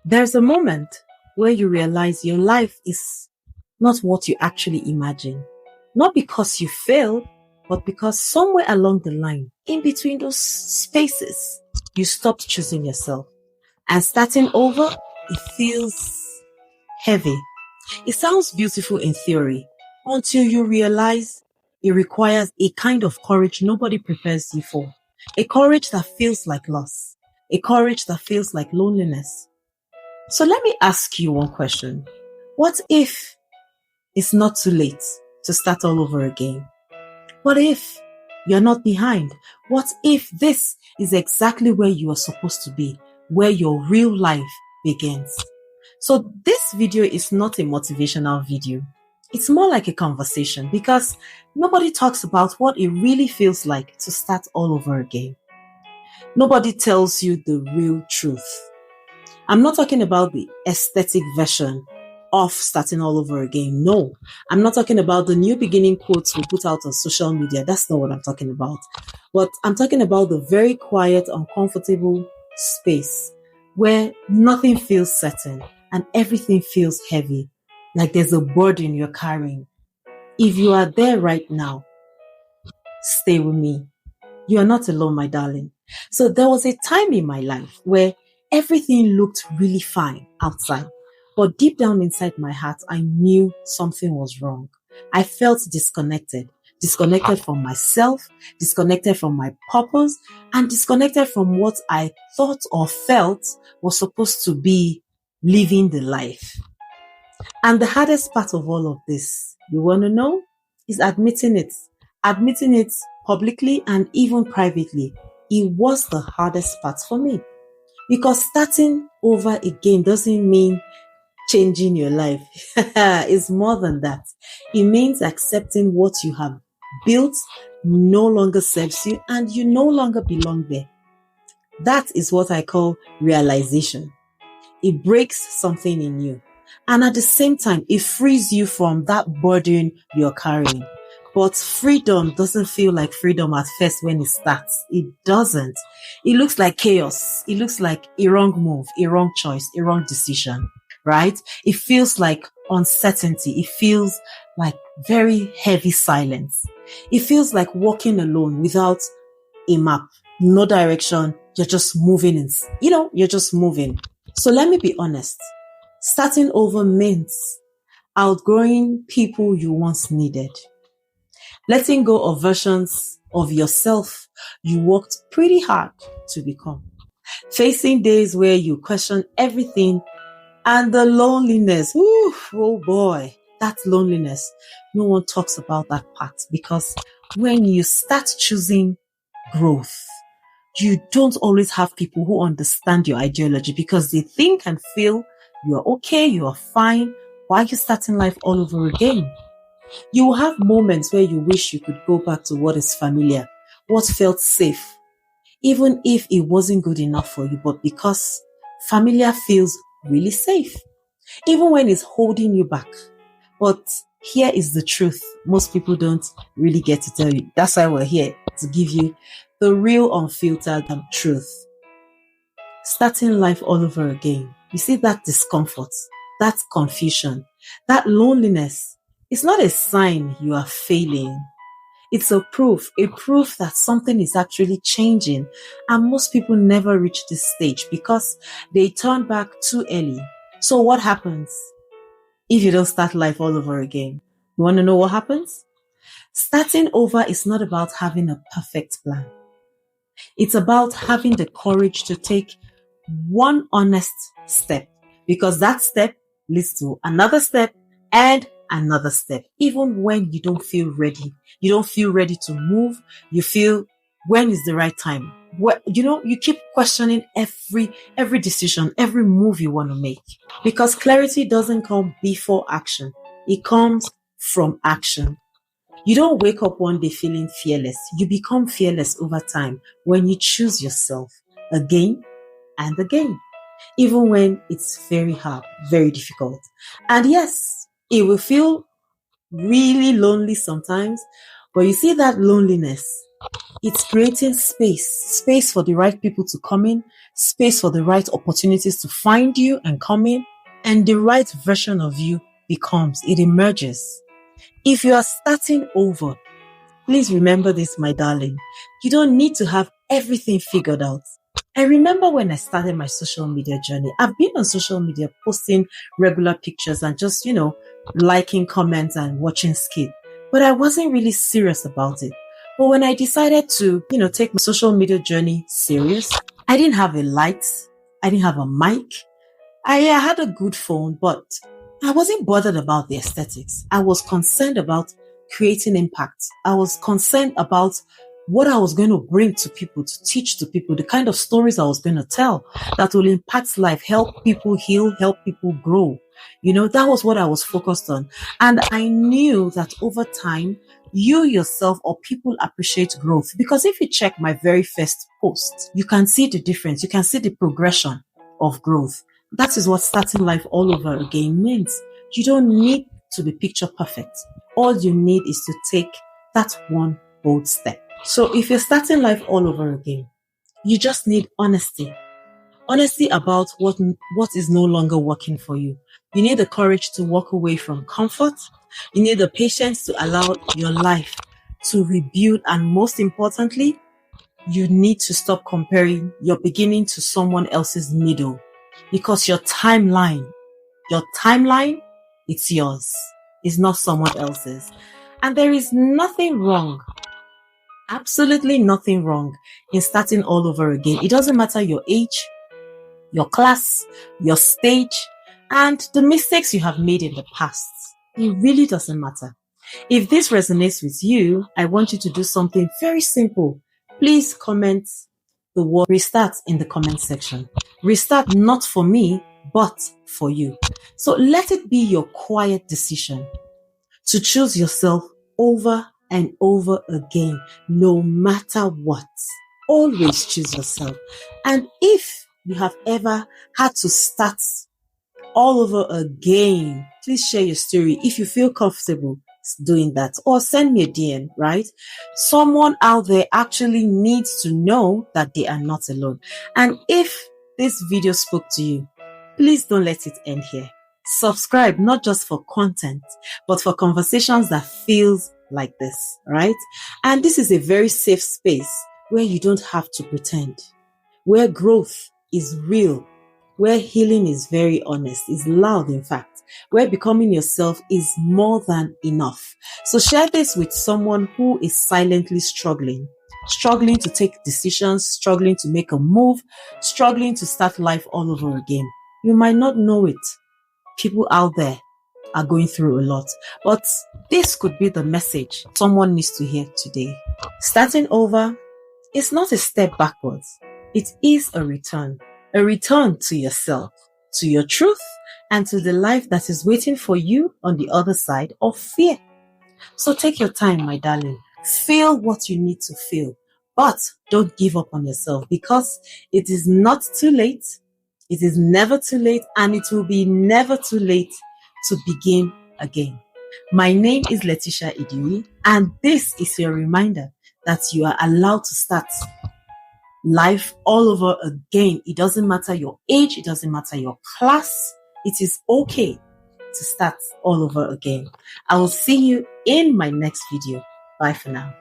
There's a moment where you realize your life is not what you actually imagine. Not because you failed, but because somewhere along the line, in between those spaces, you stopped choosing yourself. And starting over, it feels heavy. It sounds beautiful in theory until you realize it requires a kind of courage nobody prepares you for. A courage that feels like loss. A courage that feels like loneliness. So let me ask you one question. What if it's not too late to start all over again? What if you're not behind? What if this is exactly where you are supposed to be, where your real life begins? So this video is not a motivational video. It's more like a conversation because nobody talks about what it really feels like to start all over again. Nobody tells you the real truth. I'm not talking about the aesthetic version of starting all over again. No, I'm not talking about the new beginning quotes we put out on social media. That's not what I'm talking about. But I'm talking about the very quiet, uncomfortable space where nothing feels certain and everything feels heavy, like there's a burden you're carrying. If you are there right now, stay with me. You are not alone, my darling. So there was a time in my life where everything looked really fine outside. But deep down inside my heart, I knew something was wrong. I felt disconnected from myself, disconnected from my purpose, and disconnected from what I thought or felt was supposed to be living the life. And the hardest part of all of this, you want to know, is admitting it. Admitting it publicly and even privately. It was the hardest part for me. Because starting over again doesn't mean changing your life. It's more than that. It means accepting what you have built no longer serves you and you no longer belong there. That is what I call realization. It breaks something in you. And at the same time, it frees you from that burden you're carrying. But freedom doesn't feel like freedom at first when it starts. It doesn't. It looks like chaos. It looks like a wrong move, a wrong choice, a wrong decision, right? It feels like uncertainty. It feels like very heavy silence. It feels like walking alone without a map, no direction. You're just moving you're just moving. So let me be honest. Starting over means outgrowing people you once needed. Letting go of versions of yourself you worked pretty hard to become. Facing days where you question everything and the loneliness. Ooh, oh boy, that loneliness. No one talks about that part because when you start choosing growth, you don't always have people who understand your ideology because they think and feel you're okay, you're fine. Why are you starting life all over again? You will have moments where you wish you could go back to what is familiar, what felt safe, even if it wasn't good enough for you, but because familiar feels really safe, even when it's holding you back. But here is the truth. Most people don't really get to tell you. That's why we're here, to give you the real unfiltered truth. Starting life all over again. You see that discomfort, that confusion, that loneliness. It's not a sign you are failing. It's a proof that something is actually changing. And most people never reach this stage because they turn back too early. So what happens if you don't start life all over again? You want to know what happens? Starting over is not about having a perfect plan. It's about having the courage to take one honest step, because that step leads to another step and another step. Even when you don't feel ready, you don't feel ready to move. You feel, when is the right time? You keep questioning every decision, every move you want to make, because clarity doesn't come before action. It comes from action. You don't wake up one day feeling fearless. You become fearless over time when you choose yourself again and again, even when it's very hard, very difficult. And yes, it will feel really lonely sometimes, but you see that loneliness, It's creating space for the right people to come in, space for the right opportunities to find you and come in, and the right version of you it emerges. If you are starting over, please remember this, my darling. You don't need to have everything figured out. I remember when I started my social media journey, I've been on social media posting regular pictures and just, liking comments and watching skit. But I wasn't really serious about it. But when I decided to, take my social media journey serious, I didn't have a light. I didn't have a mic. I had a good phone, but I wasn't bothered about the aesthetics. I was concerned about creating impact. I was concerned about what I was going to bring to people, to teach to people, the kind of stories I was going to tell that will impact life, help people heal, help people grow. That was what I was focused on. And I knew that over time, you yourself or people appreciate growth. Because if you check my very first post, you can see the difference. You can see the progression of growth. That is what starting life all over again means. You don't need to be picture perfect. All you need is to take that one bold step. So if you're starting life all over again, you just need honesty. Honesty about what is no longer working for you. You need the courage to walk away from comfort. You need the patience to allow your life to rebuild. And most importantly, you need to stop comparing your beginning to someone else's middle. Because your timeline, it's yours. It's not someone else's. And there is nothing wrong, absolutely nothing wrong in starting all over again. It doesn't matter your age, your class, your stage, and the mistakes you have made in the past. It really doesn't matter. If this resonates with you, I want you to do something very simple. Please comment the word restart in the comment section. Restart not for me, but for you. So let it be your quiet decision to choose yourself over and over again, no matter what. Always choose yourself. And if you have ever had to start all over again, please share your story if you feel comfortable doing that, or send me a DM, right? Someone out there actually needs to know that they are not alone. And if this video spoke to you, please don't let it end here. Subscribe, not just for content, but for conversations that feels like this, right? And this is a very safe space where you don't have to pretend, where growth is real, where healing is very honest, is loud in fact, where becoming yourself is more than enough. So share this with someone who is silently struggling to take decisions, struggling to make a move, struggling to start life all over again. You might not know it. People out there are going through a lot, but this could be the message someone needs to hear today. Starting over is not a step backwards. It is a return to yourself, to your truth, and to the life that is waiting for you on the other side of fear. So take your time, my darling. Feel what you need to feel, but don't give up on yourself, because it is not too late. It is never too late, and it will be never too late to begin again. My name is Letitia Idiri, and this is your reminder that you are allowed to start life all over again. It doesn't matter your age. It doesn't matter your class. It is okay to start all over again. I will see you in my next video. Bye for now.